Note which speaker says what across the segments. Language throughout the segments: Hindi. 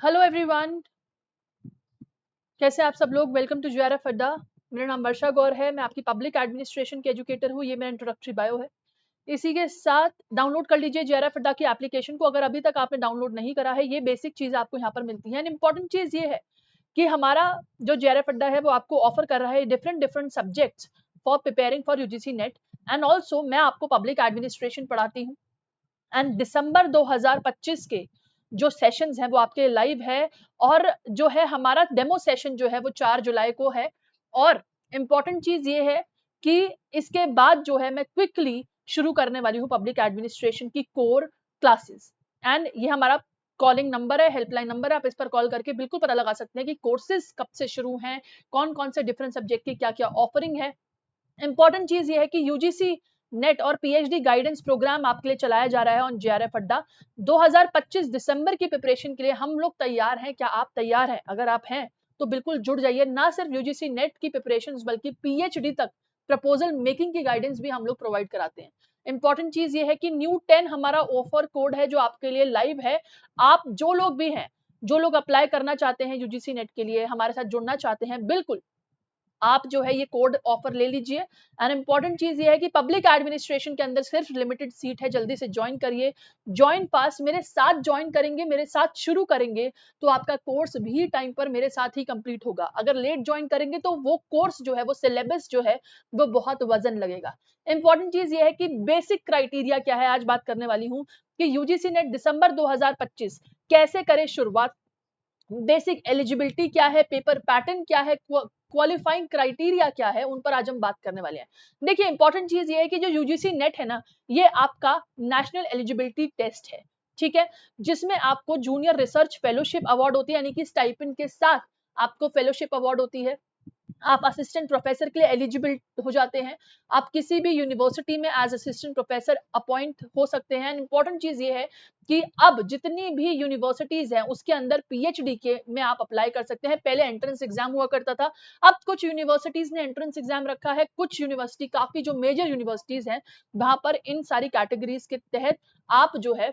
Speaker 1: हेलो एवरीवन, कैसे आप सब लोग। वेलकम टू जेआरएफ अड्डा। मेरा नाम वर्षा गौर है। मैं आपकी पब्लिक एडमिनिस्ट्रेशन की एजुकेटर हूँ। ये मेरा इंट्रोडक्टरी बायो है। इसी के साथ डाउनलोड कर लीजिए जेआरएफ अड्डा की एप्लीकेशन को, अगर अभी तक आपने डाउनलोड नहीं करा है। ये बेसिक चीज आपको यहाँ पर मिलती है। एंड इंपॉर्टेंट चीज ये है कि हमारा जो जेआरएफ अड्डा है वो आपको ऑफर कर रहा है different different subjects for preparing for UGC net. And also मैं आपको पब्लिक एडमिनिस्ट्रेशन पढ़ाती हूँ। एंड दिसंबर 2025 के जो सेशंस हैं वो आपके लाइव है। और जो है हमारा डेमो सेशन जो है वो 4 जुलाई को है। और इम्पॉर्टेंट चीज ये है कि इसके बाद जो है मैं क्विकली शुरू करने वाली हूँ पब्लिक एडमिनिस्ट्रेशन की कोर क्लासेस। एंड ये हमारा कॉलिंग नंबर है, हेल्पलाइन नंबर है। आप इस पर कॉल करके बिल्कुल पता लगा सकते हैं कि कोर्सेज कब से शुरू हैं, कौन कौन से डिफरेंट सब्जेक्ट की क्या क्या ऑफरिंग है। इंपॉर्टेंट चीज ये है कि यूजीसी नेट और पीएचडी गाइडेंस प्रोग्राम आपके लिए चलाया जा रहा है ऑन जेआरएफ अड्डा। 2025 दिसंबर की प्रिपरेशन के लिए हम लोग तैयार हैं। क्या आप तैयार हैं? अगर आप हैं तो बिल्कुल जुड़ जाइए। ना सिर्फ यूजीसी नेट की प्रिपरेशन बल्कि पीएचडी तक प्रपोजल मेकिंग की गाइडेंस भी हम लोग प्रोवाइड कराते हैं। इंपॉर्टेंट चीज ये है कि न्यू 10 हमारा ऑफर कोड है जो आपके लिए लाइव है। आप जो लोग भी हैं, जो लोग अप्लाई करना चाहते हैं यूजीसी नेट के लिए, हमारे साथ जुड़ना चाहते हैं, बिल्कुल आप जो है ये कोड ऑफर ले लीजिए। एंड इंपॉर्टेंट चीज ये है कि पब्लिक एडमिनिस्ट्रेशन के अंदर सिर्फ लिमिटेड सीट है। जल्दी से ज्वाइन करिए। ज्वाइन पास मेरे साथ ज्वाइन करेंगे, मेरे साथ शुरू करेंगे तो आपका कोर्स भी टाइम पर मेरे साथ ही कंप्लीट होगा। अगर लेट ज्वाइन करेंगे तो वो कोर्स जो है, वो सिलेबस जो है वो बहुत वजन लगेगा। इंपॉर्टेंट चीज ये है कि बेसिक क्राइटेरिया क्या है, आज बात करने वाली हूँ कि यूजीसी नेट दिसंबर 2025 कैसे करें शुरुआत। बेसिक एलिजिबिलिटी क्या है, पेपर पैटर्न क्या है, क्वालिफाइंग क्राइटेरिया क्या है, उन पर आज हम बात करने वाले हैं। देखिए इंपॉर्टेंट चीज ये है कि जो यूजीसी नेट है ना, ये आपका नेशनल एलिजिबिलिटी टेस्ट है। ठीक है, जिसमें आपको जूनियर रिसर्च फेलोशिप अवार्ड होती है, यानी कि स्टाइपेंड के साथ आपको फेलोशिप अवार्ड होती है। आप असिस्टेंट प्रोफेसर के लिए एलिजिबल हो जाते हैं। आप किसी भी यूनिवर्सिटी में एज असिस्टेंट प्रोफेसर अपॉइंट हो सकते हैं। इंपॉर्टेंट चीज ये है कि अब जितनी भी यूनिवर्सिटीज हैं उसके अंदर पीएचडी के में आप अप्लाई कर सकते हैं। पहले एंट्रेंस एग्जाम हुआ करता था, अब कुछ यूनिवर्सिटीज ने एंट्रेंस एग्जाम रखा है। कुछ यूनिवर्सिटी, काफी जो मेजर यूनिवर्सिटीज हैं, वहां पर इन सारी कैटेगरीज के तहत आप जो है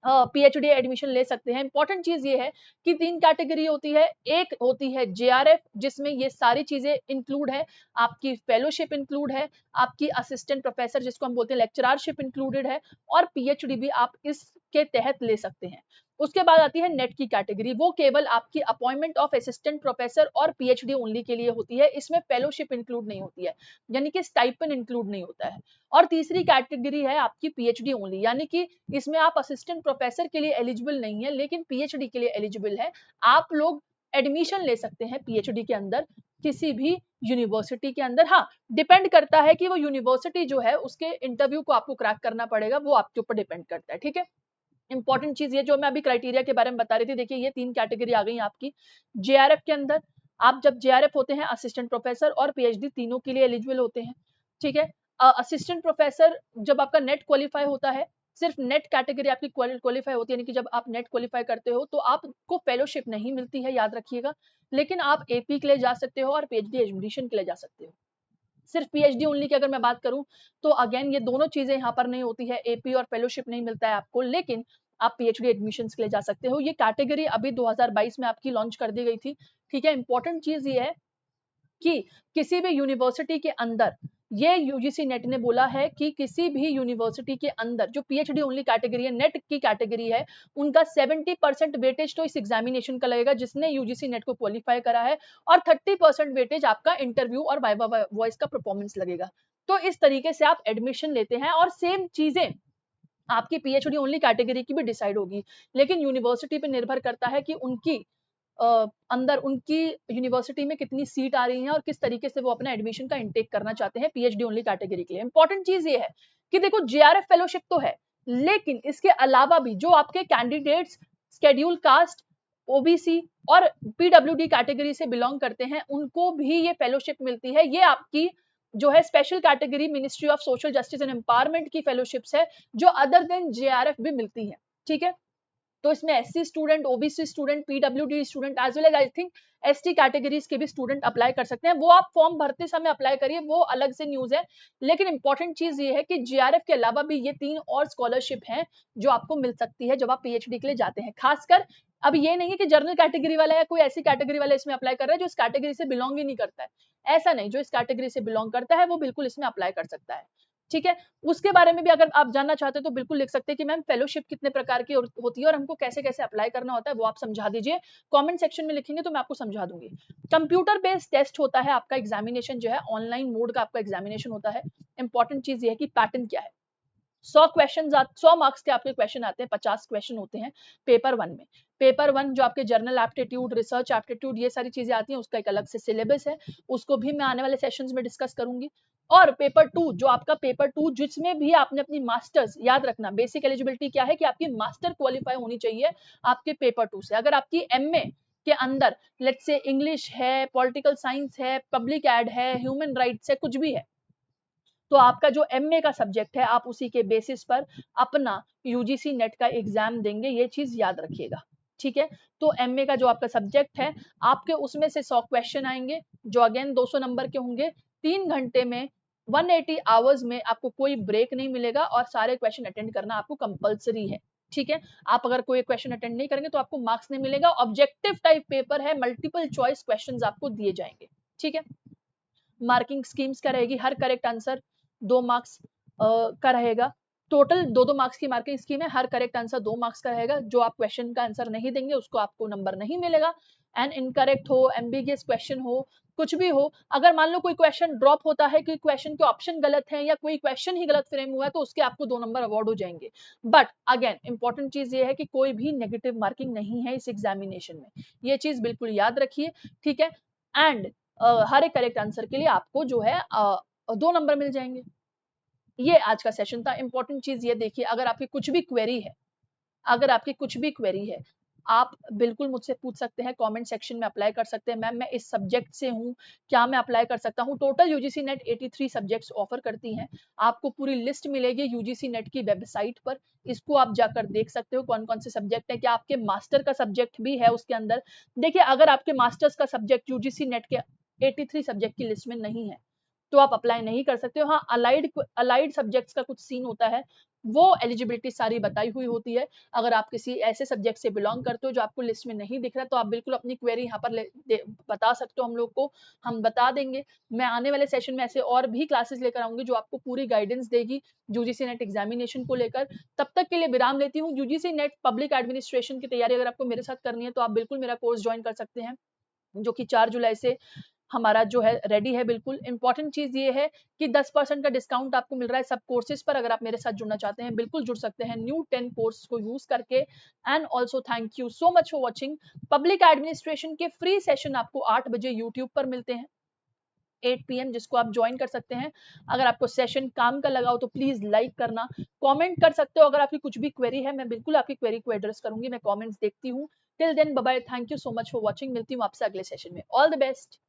Speaker 1: पीएचडी एडमिशन ले सकते हैं। इंपॉर्टेंट चीज ये है कि 3 कैटेगरी होती है। एक होती है जेआरएफ, जिसमें ये सारी चीजें इंक्लूड है। आपकी फेलोशिप इंक्लूड है, आपकी असिस्टेंट प्रोफेसर जिसको हम बोलते हैं लेक्चररशिप इंक्लूडेड है, और पीएचडी भी आप इसके तहत ले सकते हैं। उसके बाद आती है नेट की कैटेगरी। वो केवल आपकी अपॉइंटमेंट ऑफ असिस्टेंट प्रोफेसर और पीएचडी ओनली के लिए होती है। इसमें फेलोशिप इंक्लूड नहीं होती है, यानी कि स्टाइपेंड इंक्लूड नहीं होता है। और तीसरी कैटेगरी है आपकी पीएचडी ओनली, यानी कि इसमें आप असिस्टेंट प्रोफेसर के लिए एलिजिबल नहीं है लेकिन पीएचडी के लिए एलिजिबल है। आप लोग एडमिशन ले सकते हैं पीएचडी के अंदर किसी भी यूनिवर्सिटी के अंदर। हाँ, डिपेंड करता है कि वो यूनिवर्सिटी जो है उसके इंटरव्यू को आपको क्रैक करना पड़ेगा, वो आपके ऊपर डिपेंड करता है। ठीक है, इंपॉर्टेंट चीज ये जो मैं अभी क्राइटेरिया के बारे में बता रही थी, देखिए ये 3 कैटेगरी आ गई आपकी जेआरएफ के अंदर। आप जब जेआरएफ होते हैं, असिस्टेंट प्रोफेसर और पीएचडी तीनों के लिए एलिजिबल होते हैं। ठीक है, असिस्टेंट प्रोफेसर जब आपका नेट क्वालिफाई होता है, सिर्फ नेट कैटेगरी आपकी क्वालिफाई होती है, यानी कि जब आप नेट क्वालिफाई करते हो तो आपको फेलोशिप नहीं मिलती है, याद रखिएगा। लेकिन आप एपी के लिए जा सकते हो और पीएचडी एडमिशन के लिए जा सकते हो। सिर्फ पीएचडी ओनली की अगर मैं बात करूं तो अगेन ये दोनों चीजें यहाँ पर नहीं होती है, एपी और फेलोशिप नहीं मिलता है आपको, लेकिन आप पीएचडी एडमिशंस के लिए जा सकते हो। ये कैटेगरी अभी 2022 में आपकी लॉन्च कर दी गई थी। ठीक है, इंपॉर्टेंट चीज ये है कि किसी भी यूनिवर्सिटी के अंदर, ये यूजीसी नेट ने बोला है कि किसी भी यूनिवर्सिटी के अंदर जो पीएचडी ओनली कैटेगरी है, नेट की कैटेगरी है, उनका 70% वेटेज तो इस एग्जामिनेशन का लगेगा जिसने यूजीसी नेट को क्वालिफाई करा है, और 30% वेटेज आपका इंटरव्यू और वाइवा वॉइस का परफॉर्मेंस लगेगा। तो इस तरीके से आप एडमिशन लेते हैं और सेम चीजें आपकी पीएचडी ओनली कैटेगरी की भी डिसाइड होगी। लेकिन यूनिवर्सिटी पे निर्भर करता है कि उनकी अंदर उनकी यूनिवर्सिटी में कितनी सीट आ रही है और किस तरीके से वो अपना एडमिशन का इंटेक करना चाहते हैं पीएचडी ओनली कैटेगरी के लिए। इंपॉर्टेंट चीज ये है कि देखो जेआरएफ फेलोशिप तो है, लेकिन इसके अलावा भी जो आपके कैंडिडेट्स शेड्यूल कास्ट, ओबीसी और पीडब्ल्यूडी कैटेगरी से बिलोंग करते हैं, उनको भी ये फेलोशिप मिलती है। ये आपकी जो है special category ministry of social justice and empowerment की फेलोशिप्स है, जो अदर देन जेआरएफ भी मिलती है। ठीक है, तो इसमें SC student, OBC student, PWD student as well as I think ST categories के भी स्टूडेंट अप्लाई कर सकते हैं। वो आप फॉर्म भरते समय अप्लाई करिए, वो अलग से न्यूज है। लेकिन इंपॉर्टेंट चीज ये है कि जेआरएफ के अलावा भी ये 3 और स्कॉलरशिप हैं जो आपको मिल सकती है जब आप पीएचडी के लिए जाते हैं। खासकर अब ये नहीं है कि जनरल कैटेगरी वाला या कोई ऐसी कैटेगरी वाला इसमें अप्लाई कर रहा है जो इस कैटेगरी से बिलोंग ही नहीं करता है, ऐसा नहीं, जो इस कैटेगरी से बिलोंग करता है वो बिल्कुल इसमें अप्लाई कर सकता है, ठीक है। उसके बारे में भी अगर आप जानना चाहते हैं तो बिल्कुल लिख सकते हैं कि मैम फेलोशिप कितने प्रकार की होती है और हमको कैसे कैसे अप्लाई करना होता है, वो आप समझा दीजिए, कमेंट सेक्शन में लिखेंगे तो मैं आपको समझा दूंगी। कंप्यूटर बेस्ड टेस्ट होता है आपका एग्जामिनेशन जो है, ऑनलाइन मोड का आपका एग्जामिनेशन होता है। इंपॉर्टेंट चीज ये है कि पैटर्न क्या है, 100 मार्क्स के आपके क्वेश्चन आते हैं, 50 क्वेश्चन होते हैं पेपर वन में। पेपर वन जो आपके जर्नल एप्टीट्यूड, रिसर्च एप्टीट्यूड, ये सारी चीजें आती हैं, उसका एक अलग से सिलेबस है, उसको भी मैं आने वाले सेशंस में डिस्कस करूंगी। और पेपर टू, जो आपका पेपर टू जिसमें भी आपने अपनी मास्टर्स, याद रखना बेसिक एलिजिबिलिटी क्या है कि आपकी मास्टर क्वालिफाई होनी चाहिए आपके पेपर टू से। अगर आपकी एमए के अंदर लेट्स से इंग्लिश है, पॉलिटिकल साइंस है, पब्लिक एड है, ह्यूमन राइट्स है, कुछ भी है, तो आपका जो एमए का सब्जेक्ट है आप उसी के बेसिस पर अपना यूजीसी नेट का एग्जाम देंगे, ये चीज याद रखिएगा, ठीक है। तो एमए का जो आपका सब्जेक्ट है, आपके उसमें से 100 क्वेश्चन आएंगे जो अगेन 200 नंबर के होंगे, 3 घंटे में 180 आवर्स में आपको कोई ब्रेक नहीं मिलेगा और सारे क्वेश्चन अटेंड करना आपको कंपलसरी है, ठीक है। आप अगर कोई क्वेश्चन अटेंड नहीं करेंगे तो आपको मार्क्स नहीं मिलेगा। ऑब्जेक्टिव टाइप पेपर है, मल्टीपल चॉइस क्वेश्चंस आपको दिए जाएंगे, ठीक है। मार्किंग स्कीम्स क्या रहेगी, हर करेक्ट आंसर 2 मार्क्स का रहेगा। टोटल 2-2 मार्क्स की मार्किंग स्कीम है, हर करेक्ट आंसर 2 मार्क्स का रहेगा। जो आप क्वेश्चन का आंसर नहीं देंगे उसको आपको नंबर नहीं मिलेगा। एंड इनकरेक्ट हो, एम्बिगियस क्वेश्चन हो, कुछ भी हो, अगर मान लो कोई क्वेश्चन ड्रॉप होता है, कोई क्वेश्चन के ऑप्शन गलत है या कोई क्वेश्चन ही गलत फ्रेम हुआ है, तो उसके आपको 2 नंबर अवॉर्ड हो जाएंगे। बट अगेन इंपॉर्टेंट चीज ये है कि कोई भी नेगेटिव मार्किंग नहीं है इस एग्जामिनेशन में, ये चीज बिल्कुल याद रखिए, ठीक है। एंड हर एक करेक्ट आंसर के लिए आपको जो है 2 नंबर मिल जाएंगे। ये आज का सेशन था। इंपॉर्टेंट चीज ये देखिए, अगर आपकी कुछ भी क्वेरी है, अगर आपकी कुछ भी क्वेरी है, आप बिल्कुल मुझसे पूछ सकते हैं, कमेंट सेक्शन में अप्लाई कर सकते हैं। मैम मैं इस सब्जेक्ट से हूँ, क्या मैं अप्लाई कर सकता हूँ? Total UGC net 83 subjects offer करती हैं, आपको पूरी लिस्ट मिलेगी यूजीसी नेट की वेबसाइट पर, इसको आप जाकर देख सकते हो कौन कौन से सब्जेक्ट है, क्या आपके मास्टर का सब्जेक्ट भी है उसके अंदर। देखिए अगर आपके मास्टर्स का सब्जेक्ट यूजीसी नेट के 83 सब्जेक्ट की लिस्ट में नहीं है तो आप अप्लाई नहीं कर सकते हो। हाँ, अलाइड सब्जेक्ट्स का कुछ सीन होता है, वो एलिजिबिलिटी सारी बताई हुई होती है। अगर आप किसी ऐसे सब्जेक्ट से बिलोंग करते हो जो आपको लिस्ट में नहीं दिख रहा, तो आप बिल्कुल अपनी क्वेरी यहाँ पर बता सकते हो हम लोग को, हम बता देंगे। मैं आने वाले सेशन में ऐसे और भी क्लासेस लेकर आऊंगी जो आपको पूरी गाइडेंस देगी यूजीसी नेट एग्जामिनेशन को लेकर। तब तक के लिए विराम लेती हूँ। यूजीसी नेट पब्लिक एडमिनिस्ट्रेशन की तैयारी अगर आपको मेरे साथ करनी है तो आप बिल्कुल मेरा कोर्स ज्वाइन कर सकते हैं, जो कि 4 जुलाई से हमारा जो है रेडी है। बिल्कुल इंपॉर्टेंट चीज ये है कि 10% का डिस्काउंट आपको मिल रहा है सब कोर्सेज पर। अगर आप मेरे साथ जुड़ना चाहते हैं बिल्कुल जुड़ सकते हैं न्यू 10 कोर्स को यूज करके। And also thank you so much for watching. Public administration के फ्री सेशन आपको 8 बजे यूट्यूब पर मिलते हैं, 8 PM, जिसको आप ज्वाइन कर सकते हैं। अगर आपको सेशन काम का लगा हो तो प्लीज लाइक करना, कमेंट कर सकते हो। अगर आपकी कुछ भी क्वेरी है मैं बिल्कुल आपकी क्वेरी को एड्रेस करूंगी, मैं कमेंट्स देखती हूँ। Till then bye bye, thank you so much for watching. मिलती हूँ आपसे अगले सेशन में। All the best.